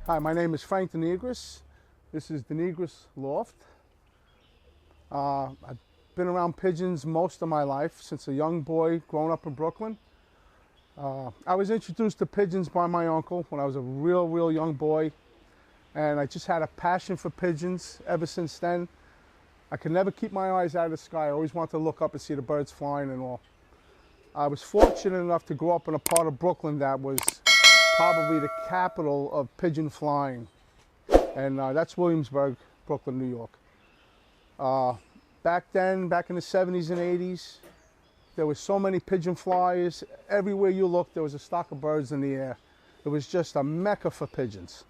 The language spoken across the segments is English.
Hi, my name is Frank DeNigris. This is DeNigris Loft. I've been around pigeons most of my life, since a young boy growing up in Brooklyn. I was introduced to pigeons by my uncle when I was a real young boy, and I just had a passion for pigeons ever since then. I could never keep my eyes out of the sky. I always wanted to look up and see the birds flying and all. I was fortunate enough to grow up in a part of Brooklyn that was probably the capital of pigeon flying, and that's Williamsburg, Brooklyn, New York. Back then, back in the 70s and 80s, there were so many pigeon flyers. Everywhere you looked, there was a stock of birds in the air. It was just a mecca for pigeons.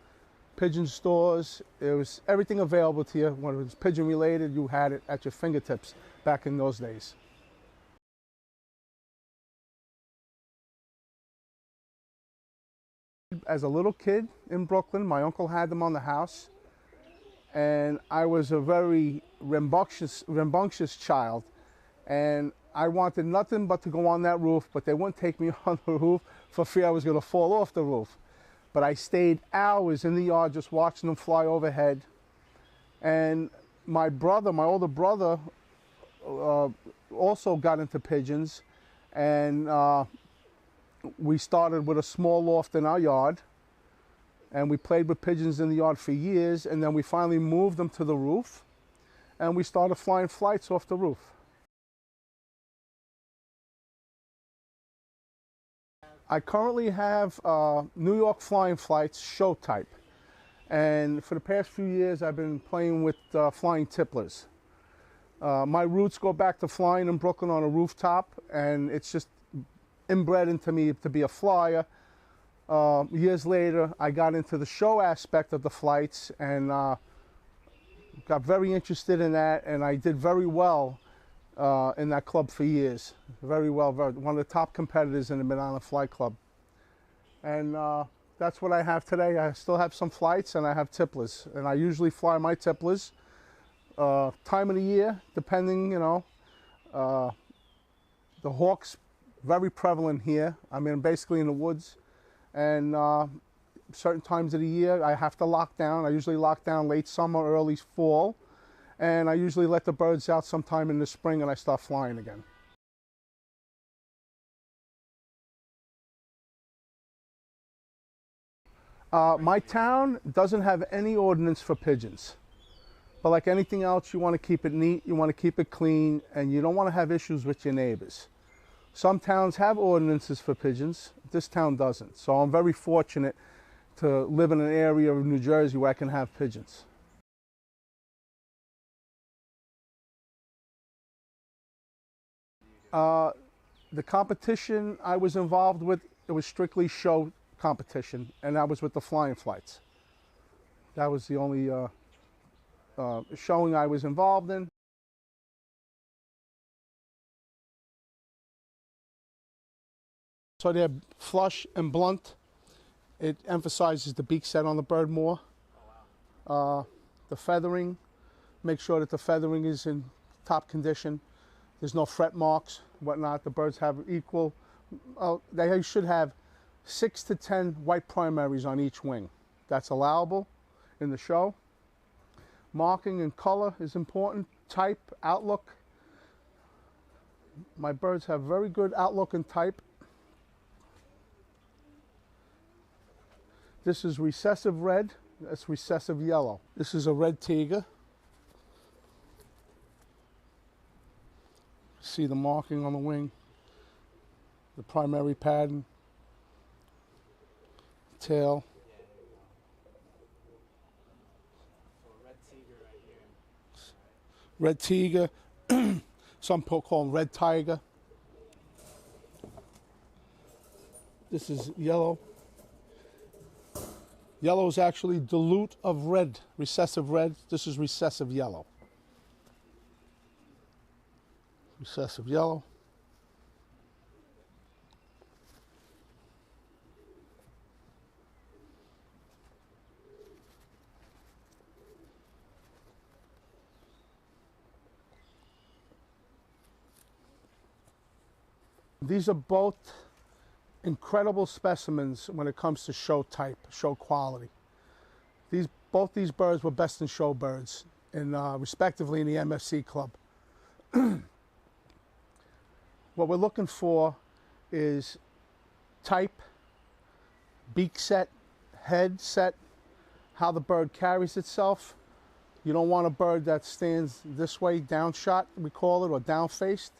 Pigeon stores, there was everything available to you. When it was pigeon related, you had it at your fingertips back in those days. As a little kid in Brooklyn, my uncle had them on the house, and I was a very rambunctious child, and I wanted nothing but to go on that roof, but they wouldn't take me on the roof for fear I was going to fall off the roof. But I stayed hours in the yard just watching them fly overhead. And my brother, my older brother, also got into pigeons, and we started with a small loft in our yard, and we played with pigeons in the yard for years, and then we finally moved them to the roof, and we started flying flights off the roof. I currently have New York flying flights, show type, and for the past few years I've been playing with flying tipplers. My roots go back to flying in Brooklyn on a rooftop, and it's just inbred into me to be a flyer. Years later, I got into the show aspect of the flights and got very interested in that, and I did very well in that club for years. Very well, one of the top competitors in the Mid-Island Flight Club. And that's what I have today. I still have some flights, and I have tipplers, and I usually fly my tipplers time of the year, depending, you know. The hawks, very prevalent here. I mean, basically in the woods, and certain times of the year I have to lock down. I usually lock down late summer, early fall, and I usually let the birds out sometime in the spring, and I start flying again. My town doesn't have any ordinance for pigeons, but like anything else, you want to keep it neat, you want to keep it clean, and you don't want to have issues with your neighbors. Some towns have ordinances for pigeons. This town doesn't. So I'm very fortunate to live in an area of New Jersey where I can have pigeons. The competition I was involved with, it was strictly show competition, and that was with the flying flights. That was the only showing I was involved in. So they're flush and blunt. It emphasizes the beak set on the bird more. The feathering, make sure that the feathering is in top condition. There's no fret marks, whatnot. The birds have equal, they should have 6 to 10 white primaries on each wing. That's allowable in the show. Marking and color is important. Type, outlook. My birds have very good outlook and type. This is recessive red, that's recessive yellow. This is a red tiger. See the marking on the wing, the primary pattern, tail. Red tiger, some people call them red tiger. This is yellow. Yellow is actually dilute of red, recessive red. This is recessive yellow. Recessive yellow. These are both incredible specimens when it comes to show type, show quality. Both these birds were best in show birds, respectively in the MFC club. What we're looking for is type, beak set, head set, how the bird carries itself. You don't want a bird that stands this way, down shot, we call it, or down faced.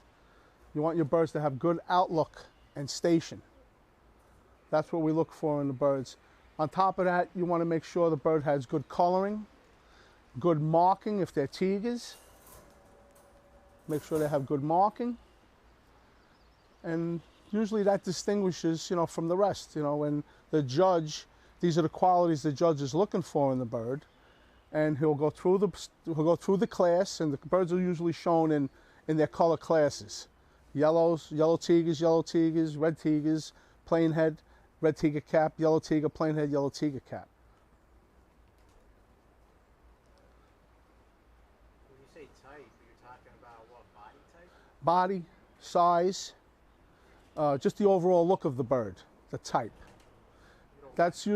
You want your birds to have good outlook and station. That's what we look for in the birds. On top of that, you want to make sure the bird has good coloring, good marking if they're tigers. Make sure they have good marking. And usually that distinguishes, from the rest, and the judge, these are the qualities the judge is looking for in the bird. And he'll go through the class, and the birds are usually shown in their color classes. Yellow tigers, red tigers, plain head, red tiger cap, yellow tiger, plain head, yellow tiger cap. When you say type, you're talking about what, body type? Body, size, just the overall look of the bird, the type. That's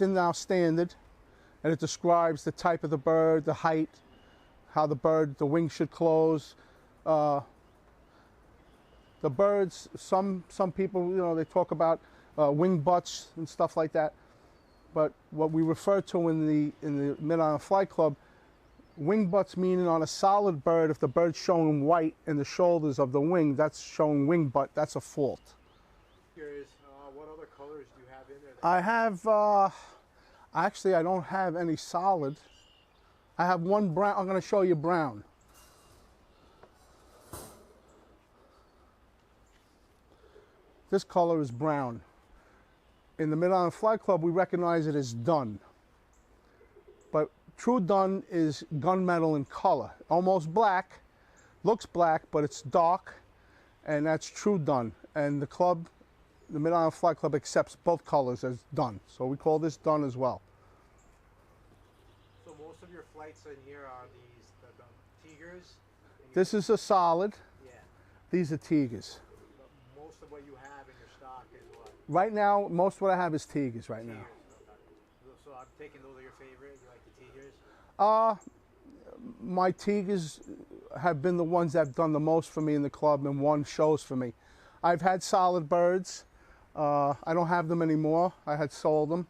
in our standard, and it describes the type of the bird, the height, how the wing should close. The birds, some people, they talk about wing butts and stuff like that. But what we refer to in the Mid-Island Flight Club, wing butts meaning on a solid bird, if the bird's showing white in the shoulders of the wing, that's showing wing butt, that's a fault. Curious, what other colors do you have in there? I have, actually I don't have any solid. I have one brown, I'm going to show you brown. This color is brown. In the Mid-Island Flight Club, we recognize it as dun. But true dun is gunmetal in color. Almost black, looks black, but it's dark, and that's true dun. And the club, the Mid-Island Flight Club, accepts both colors as dun. So we call this dun as well. So most of your flights in here are the tigers? This is a solid. Yeah. These are tigers. Most of what you have in your stock is what? Right now, most of what I have is tigers right now. Okay. So I'm taking those are your favorite? You like the tigers? My tigers have been the ones that have done the most for me in the club and won shows for me. I've had solid birds. I don't have them anymore. I had sold them.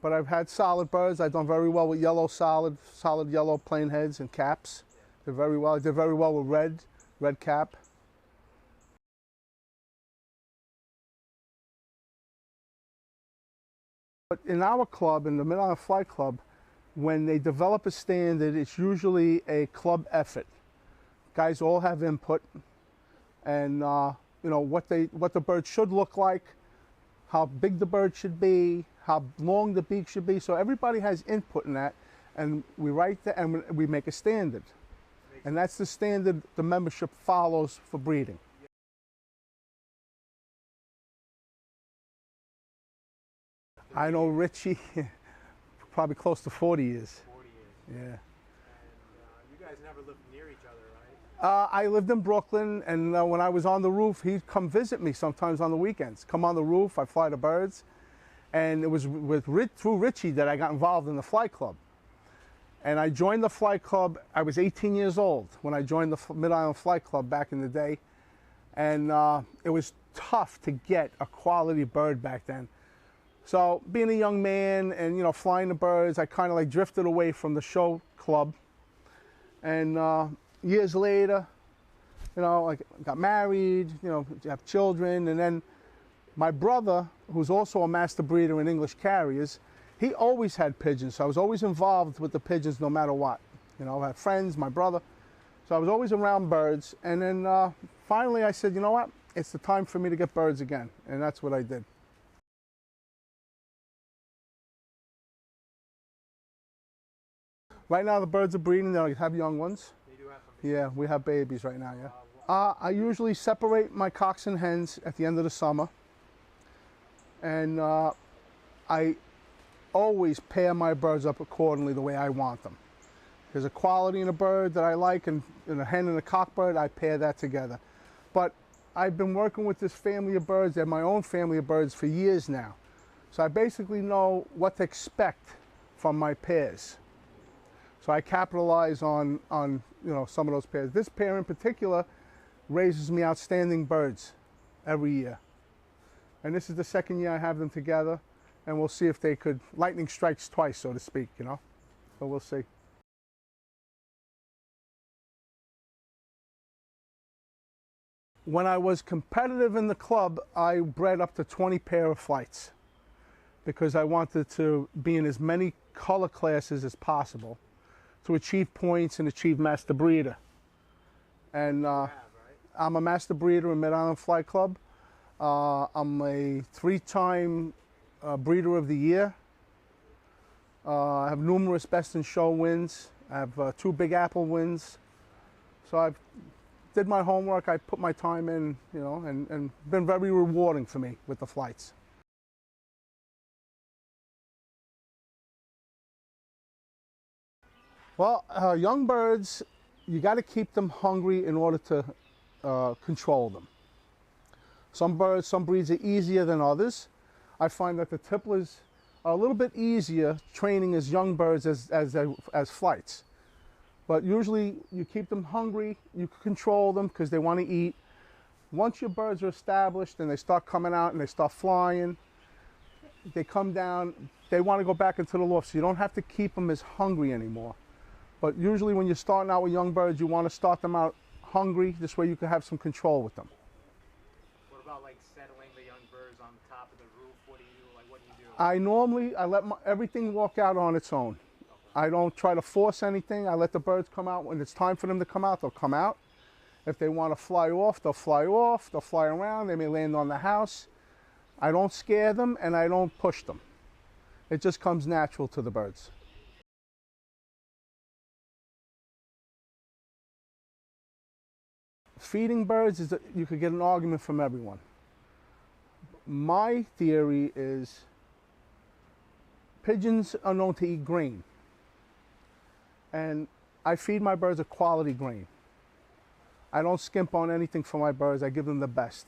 But I've had solid birds. I've done very well with yellow solid yellow plain heads and caps. They're very well. I did very well with red cap. But in our club, in the Mid-Island Flight Club, when they develop a standard, it's usually a club effort. Guys all have input, and what the bird should look like, how big the bird should be, how long the beak should be. So everybody has input in that, and we write that and we make a standard, and that's the standard the membership follows for breeding. I know Richie, probably close to 40 years. 40 years. Yeah. And you guys never lived near each other, right? I lived in Brooklyn, and when I was on the roof, he'd come visit me sometimes on the weekends. Come on the roof, I'd fly the birds. And it was through Richie that I got involved in the flight club. And I joined the flight club, I was 18 years old when I joined the Mid-Island Flight Club back in the day. And it was tough to get a quality bird back then. So being a young man and flying the birds, I kind of like drifted away from the show club. And years later, I got married, you have children, and then my brother, who's also a master breeder in English carriers, he always had pigeons. So I was always involved with the pigeons no matter what. I had friends, my brother. So I was always around birds. And then finally I said, you know what? It's the time for me to get birds again. And that's what I did. Right now the birds are breeding. They have young ones. They do have some. Yeah, we have babies right now, yeah. I usually separate my cocks and hens at the end of the summer. And I always pair my birds up accordingly the way I want them. There's a quality in a bird that I like, and in a hen and a cock bird, I pair that together. But I've been working with this family of birds, they're my own family of birds, for years now. So I basically know what to expect from my pairs. So I capitalize on some of those pairs. This pair in particular raises me outstanding birds every year. And this is the second year I have them together, and we'll see if they could, lightning strikes twice, so to speak, but we'll see. When I was competitive in the club, I bred up to 20 pair of flights because I wanted to be in as many color classes as possible to achieve points and achieve master breeder. And I'm a master breeder in Mid-Island Flight Club. I'm a 3-time breeder of the year. I have numerous best in show wins. I have 2 Big Apple wins. So I've did my homework, I put my time in, and been very rewarding for me with the flights. Well, young birds, you got to keep them hungry in order to control them. Some breeds are easier than others. I find that the tipplers are a little bit easier training as young birds as flights. But usually you keep them hungry, you control them because they want to eat. Once your birds are established and they start coming out and they start flying, they come down, they want to go back into the loft, so you don't have to keep them as hungry anymore. But usually when you're starting out with young birds, you want to start them out hungry, this way you can have some control with them. What about like settling the young birds on the top of the roof? What do you do? Like, what do you do? I let everything walk out on its own. I don't try to force anything. I let the birds come out. When it's time for them to come out, they'll come out. If they want to fly off, they'll fly off. They'll fly around. They may land on the house. I don't scare them and I don't push them. It just comes natural to the birds. Feeding birds is that you could get an argument from everyone. My theory is pigeons are known to eat grain. And I feed my birds a quality grain. I don't skimp on anything for my birds. I give them the best.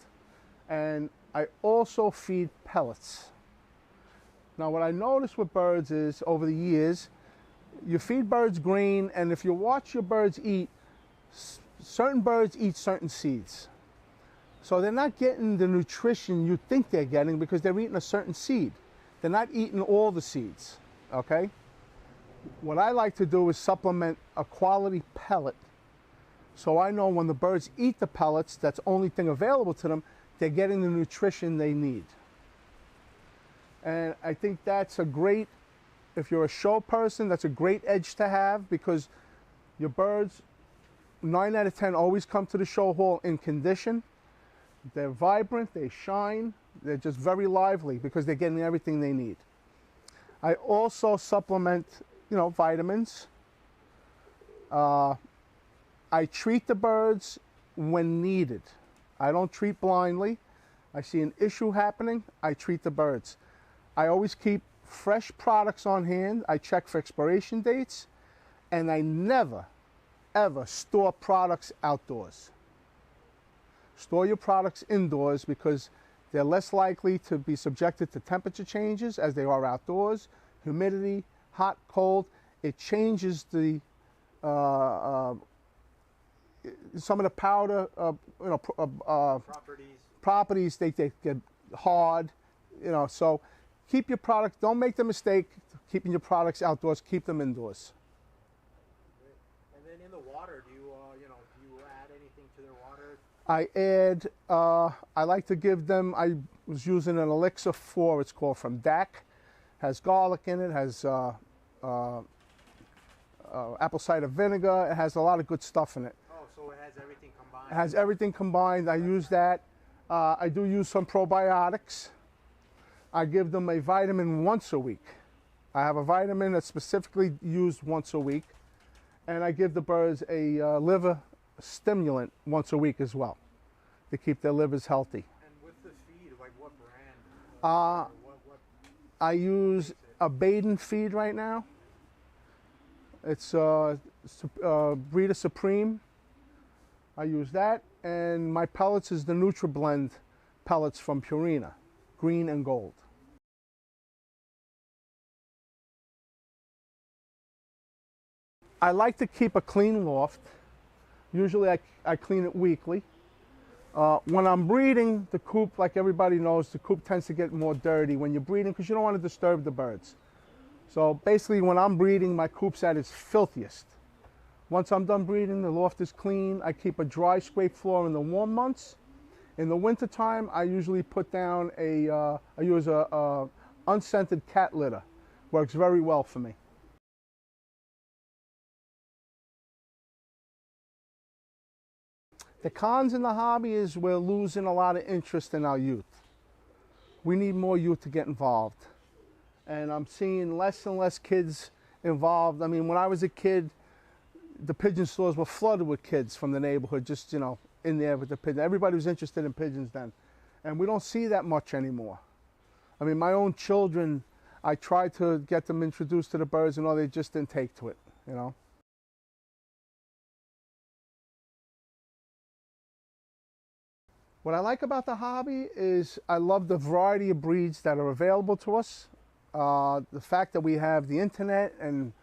And I also feed pellets. Now what I noticed with birds is over the years, you feed birds grain, and if you watch your birds eat, certain birds eat certain seeds. So they're not getting the nutrition you think they're getting because they're eating a certain seed. They're not eating all the seeds, okay? What I like to do is supplement a quality pellet, so I know when the birds eat the pellets, that's the only thing available to them, they're getting the nutrition they need. And I think that's a great, if you're a show person, that's a great edge to have, because your birds, 9 out of 10 always come to the show hall in condition. They're vibrant, they shine, they're just very lively because they're getting everything they need. I also supplement vitamins. I treat the birds when needed. I don't treat blindly. I see an issue happening, I treat the birds. I always keep fresh products on hand. I check for expiration dates, and I never, ever store products outdoors. Store your products indoors because they're less likely to be subjected to temperature changes as they are outdoors, humidity, hot, cold. It changes the some of the powder properties. They get hard, so keep your product, don't make the mistake keeping your products outdoors, keep them indoors. And then in the water, do you add anything to their water? I add, I like to give them, I was using an Elixir 4, it's called, from DAC. Has garlic in it, has apple cider vinegar, it has a lot of good stuff in it. Oh, so it has everything combined? It has everything combined. I use that. I do use some probiotics. I give them a vitamin once a week. I have a vitamin that's specifically used once a week. And I give the birds a liver stimulant once a week as well to keep their livers healthy. And with the feed, like what brand? I use a Baden feed right now. It's Breeder Supreme. I use that, and my pellets is the NutriBlend pellets from Purina, green and gold. I like to keep a clean loft. Usually I clean it weekly. When I'm breeding, the coop, like everybody knows, the coop tends to get more dirty when you're breeding because you don't want to disturb the birds. So basically when I'm breeding, my coop's at its filthiest. Once I'm done breeding, the loft is clean. I keep a dry scrape floor in the warm months. In the winter time, I usually put down I use a unscented cat litter. Works very well for me. The cons in the hobby is we're losing a lot of interest in our youth. We need more youth to get involved. And I'm seeing less and less kids involved. I mean, when I was a kid, the pigeon stores were flooded with kids from the neighborhood, just, you know, in there with the pigeon. Everybody was interested in pigeons then. And we don't see that much anymore. I mean, my own children, I tried to get them introduced to the birds and all, they just didn't take to it, you know. What I like about the hobby is I love the variety of breeds that are available to us. The fact that we have the internet and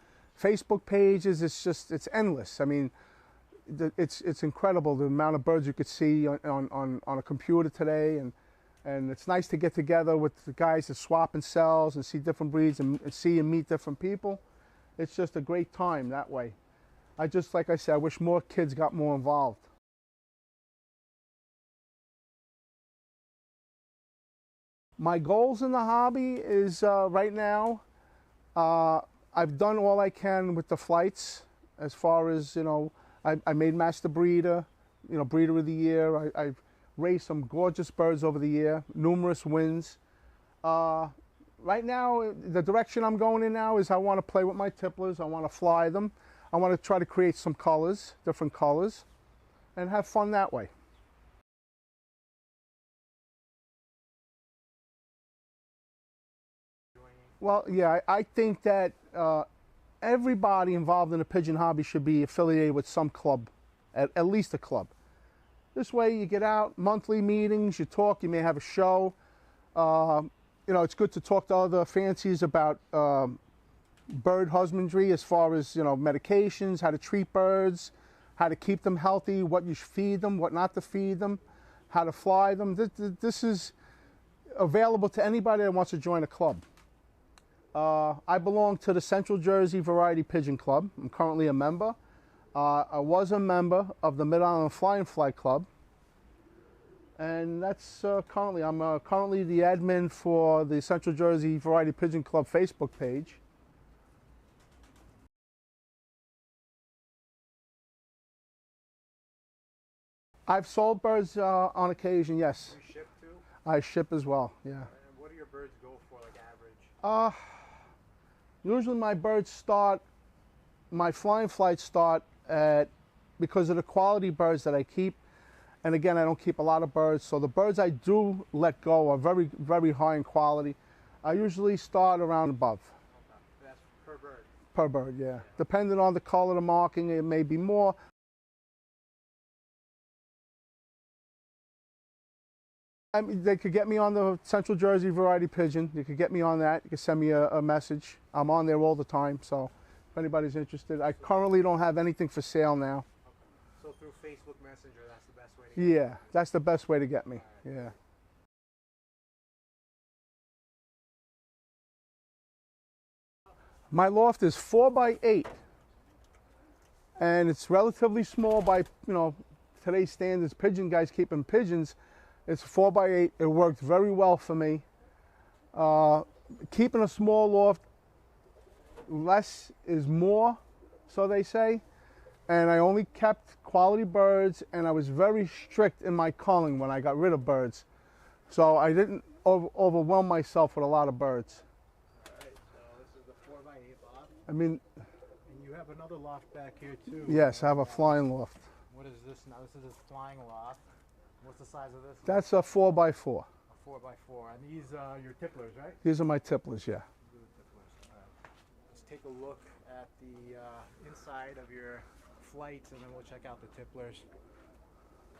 Facebook pages, it's endless. I mean, it's incredible the amount of birds you could see on a computer today, and it's nice to get together with the guys that swap and sells and see different breeds and see and meet different people. It's just a great time that way. Like I said, I wish more kids got more involved. My goals in the hobby is right now, I've done all I can with the flights as far as, you know, I made Master Breeder, you know, Breeder of the Year. I've raised some gorgeous birds over the year, numerous wins. Right now, the direction I'm going in now is I want to play with my tipplers. I want to fly them. I want to try to create some colors, different colors, and have fun that way. Well, yeah, I think that everybody involved in the pigeon hobby should be affiliated with some club, at least a club. This way you get out, monthly meetings, you talk, you may have a show. You know, it's good to talk to other fanciers about bird husbandry as far as, you know, medications, how to treat birds, how to keep them healthy, what you should feed them, what not to feed them, how to fly them. This is available to anybody that wants to join a club. I belong to the Central Jersey Variety Pigeon Club. I'm currently a member. I was a member of the Mid-Island Flying Fly Club. And that's I'm currently the admin for the Central Jersey Variety Pigeon Club Facebook page. I've sold birds on occasion, yes. You ship too? I ship as well, yeah. And what do your birds go for, like average? Usually my birds start, my flying flights start at, because of the quality birds that I keep, and again, I don't keep a lot of birds, so the birds I do let go are very, very high in quality. I usually start around above. Okay. That's per bird? Per bird, yeah. Depending on the color, the marking, it may be more. I mean, they could get me on the Central Jersey Variety Pigeon. You could get me on that. You could send me a message. I'm on there all the time, so if anybody's interested. I currently don't have anything for sale now. Okay. So through Facebook Messenger, that's the best way to get you? Yeah, that's the best way to get me, yeah. My loft is 4 by 8, and it's relatively small by, you know, today's standards. Pigeon guys keeping pigeons. It's 4 by 8. It worked very well for me. Keeping a small loft, less is more, so they say. And I only kept quality birds, and I was very strict in my culling when I got rid of birds. So I didn't overwhelm myself with a lot of birds. All right, so this is the 4 by 8 loft. I mean, and you have another loft back here too. yes, I have a flying loft. What is this now? This is a flying loft. What's the size of this? That's a 4 by 4. A 4 by 4. And these are your tipplers, right? These are my tipplers, yeah. These are the tipplers. All right. Let's take a look at the inside of your flights, and then we'll check out the tipplers.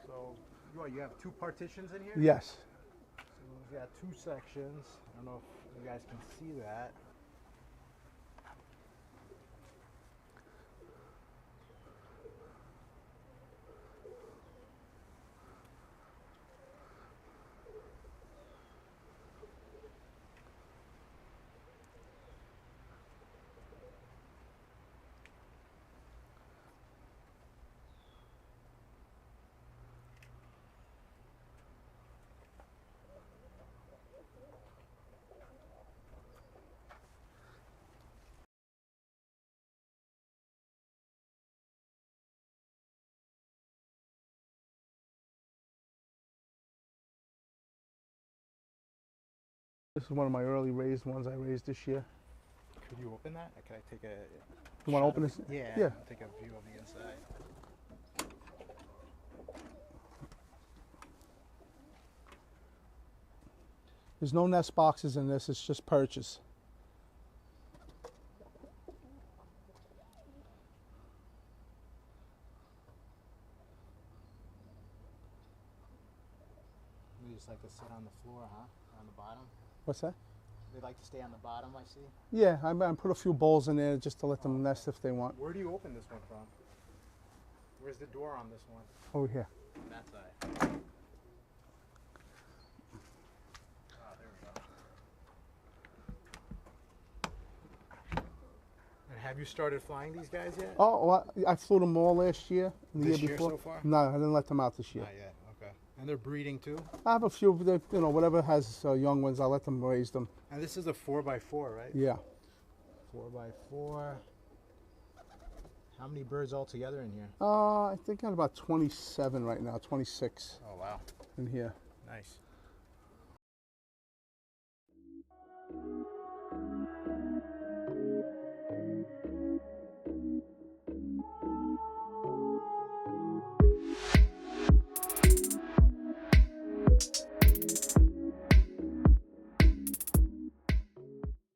So, you have 2 partitions in here? Yes. So we've got 2 sections. I don't know if you guys can see that. This is one of my early raised ones I raised this year. Could you open that? Can I take a You want to shot open of this? it? Yeah. Yeah. I'll take a view of the inside. There's no nest boxes in this. It's just purchase. They just like to sit on the floor, huh? On the bottom. What's that? They like to stay on the bottom, I see. Yeah, I put a few bowls in there just to let them nest if they want. Where do you open this one from? Where's the door on this one? Over here. On that side. Oh, there we go. And have you started flying these guys yet? Oh, well, I flew them all last year. And the This year year before. so far? No, I didn't let them out this year. Not yet. Okay. And they're breeding too? I have a few, you know, whatever has young ones, I'll let them raise them. And this is a 4x4, right? Yeah. 4x4. How many birds altogether in here? I think I got about 27 right now, 26 Oh, wow. in here. Nice.